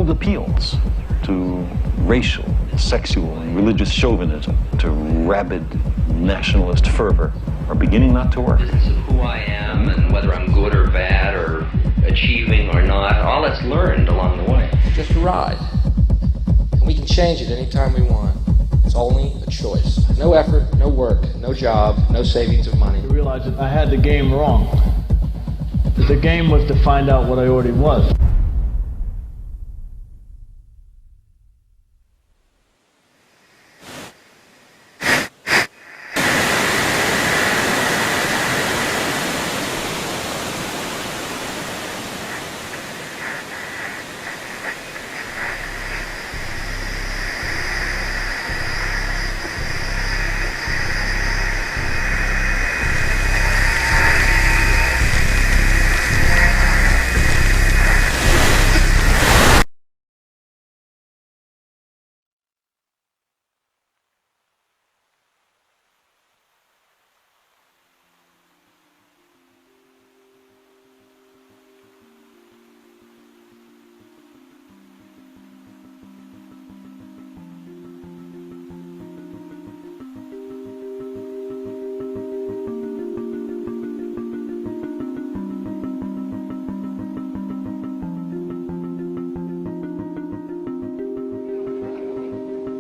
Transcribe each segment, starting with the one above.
old appeals to racial, sexual, and religious chauvinism, to rabid nationalist fervor, are beginning not to work. The business of who I am and whether I'm good or bad or achieving or not, all that's learned along the way. Just a ride. And we can change it anytime we want. It's only a choice. No effort, no work, no job, no savings of money. I realized that I had the game wrong. That the game was to find out what I already was.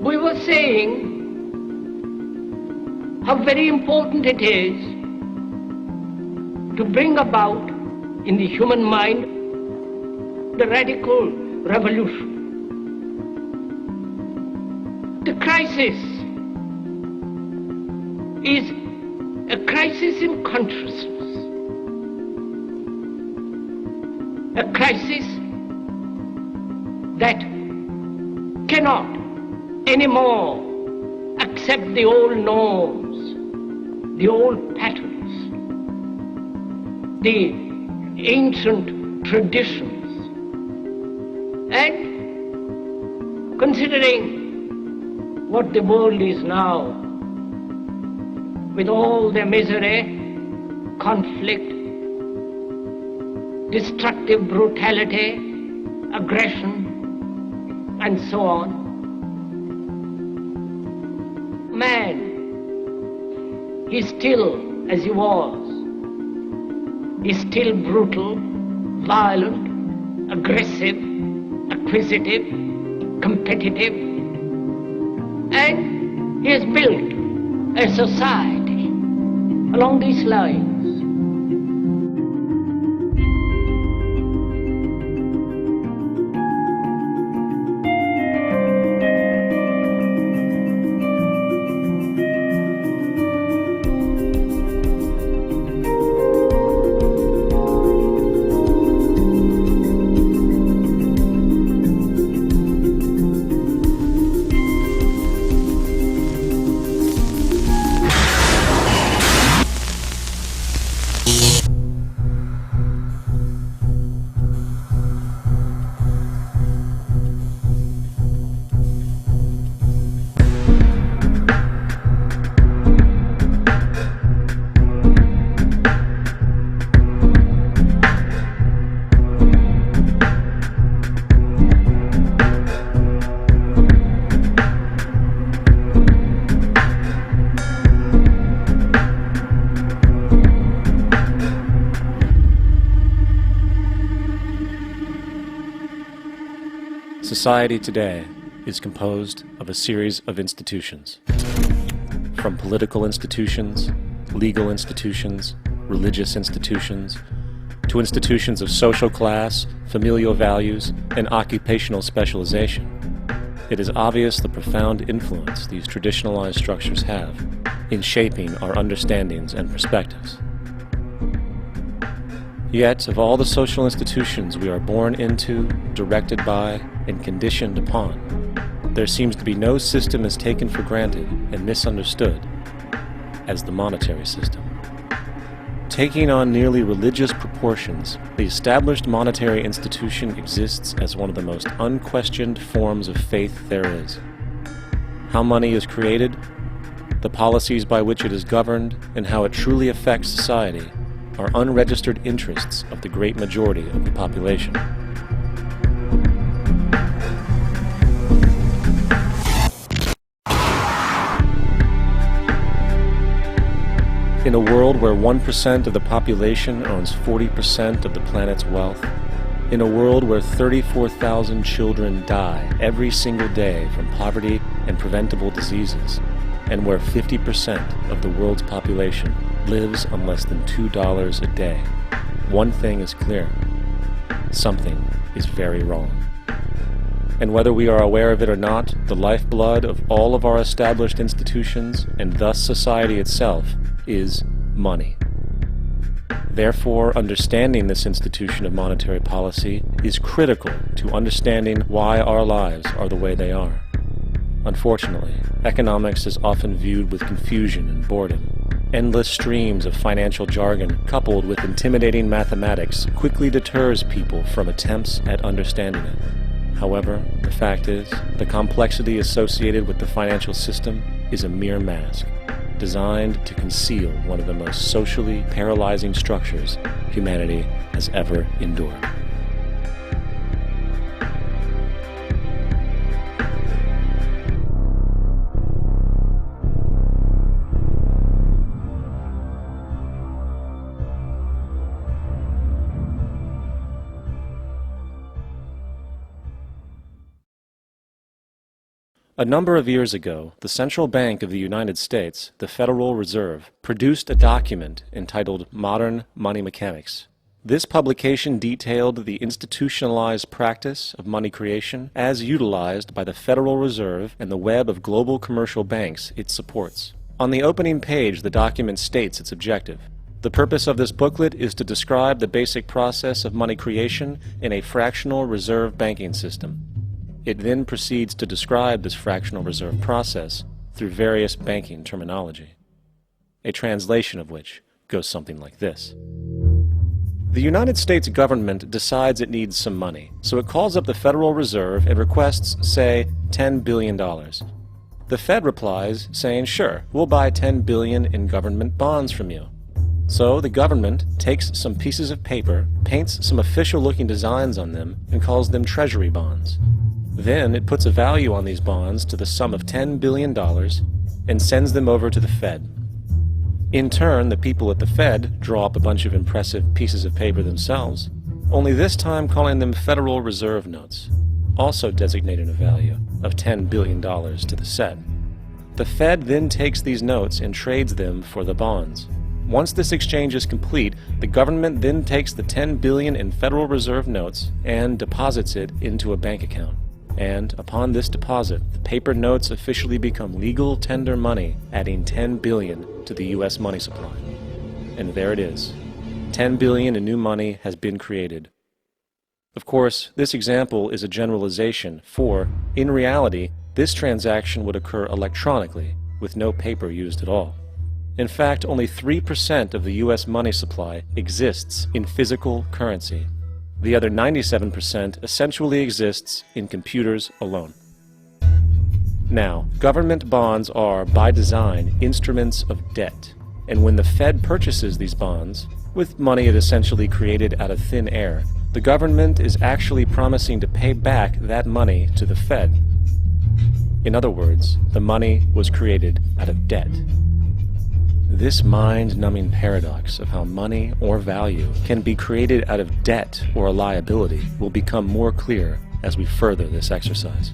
We were saying how very important it is to bring about in the human mind the radical revolution. The crisis is a crisis in consciousness, a crisis that cannot anymore accept the old norms, the old patterns, the ancient traditions. And considering what the world is now, with all the misery, conflict, destructive brutality, aggression, and so on, man is still as he was, is still brutal, violent, aggressive, acquisitive, competitive, and he has built a society along these lines. Society today is composed of a series of institutions. From political institutions, legal institutions, religious institutions, to institutions of social class, familial values, and occupational specialization. It is obvious the profound influence these traditionalized structures have in shaping our understandings and perspectives. Yet, of all the social institutions we are born into, directed by, and conditioned upon, there seems to be no system as taken for granted and misunderstood as the monetary system. Taking on nearly religious proportions, the established monetary institution exists as one of the most unquestioned forms of faith there is. How money is created, the policies by which it is governed, and how it truly affects society are unregistered interests of the great majority of the population. In a world where 1% of the population owns 40% of the planet's wealth, in a world where 34,000 children die every single day from poverty and preventable diseases, and where 50% of the world's population lives on less than $2 a day, one thing is clear: something is very wrong. And whether we are aware of it or not, the lifeblood of all of our established institutions, and thus society itself, is money. Therefore, understanding this institution of monetary policy is critical to understanding why our lives are the way they are. Unfortunately, economics is often viewed with confusion and boredom. Endless streams of financial jargon coupled with intimidating mathematics quickly deters people from attempts at understanding it. However, the fact is, the complexity associated with the financial system is a mere mask, designed to conceal one of the most socially paralyzing structures humanity has ever endured. A number of years ago, the Central Bank of the United States, the Federal Reserve, produced a document entitled Modern Money Mechanics. This publication detailed the institutionalized practice of money creation as utilized by the Federal Reserve and the web of global commercial banks it supports. On the opening page, the document states its objective. The purpose of this booklet is to describe the basic process of money creation in a fractional reserve banking system. It then proceeds to describe this fractional reserve process through various banking terminology, a translation of which goes something like this. The United States government decides it needs some money, so it calls up the Federal Reserve and requests, say, $10 billion. The Fed replies, saying, sure, we'll buy $10 billion in government bonds from you. So the government takes some pieces of paper, paints some official-looking designs on them, and calls them treasury bonds. Then it puts a value on these bonds to the sum of $10 billion and sends them over to the Fed. In turn, the people at the Fed draw up a bunch of impressive pieces of paper themselves, only this time calling them Federal Reserve notes, also designating a value of $10 billion to the Fed. The Fed then takes these notes and trades them for the bonds. Once this exchange is complete, the government then takes the $10 billion in Federal Reserve notes and deposits it into a bank account. And upon this deposit, the paper notes officially become legal tender money, adding $10 billion to the U.S. money supply. And there it is. $10 billion in new money has been created. Of course, this example is a generalization, for, in reality, this transaction would occur electronically, with no paper used at all. In fact, only 3% of the U.S. money supply exists in physical currency. The other 97% essentially exists in computers alone. Now, government bonds are, by design, instruments of debt. And when the Fed purchases these bonds, with money it essentially created out of thin air, the government is actually promising to pay back that money to the Fed. In other words, the money was created out of debt. This mind-numbing paradox of how money or value can be created out of debt or a liability will become more clear as we further this exercise.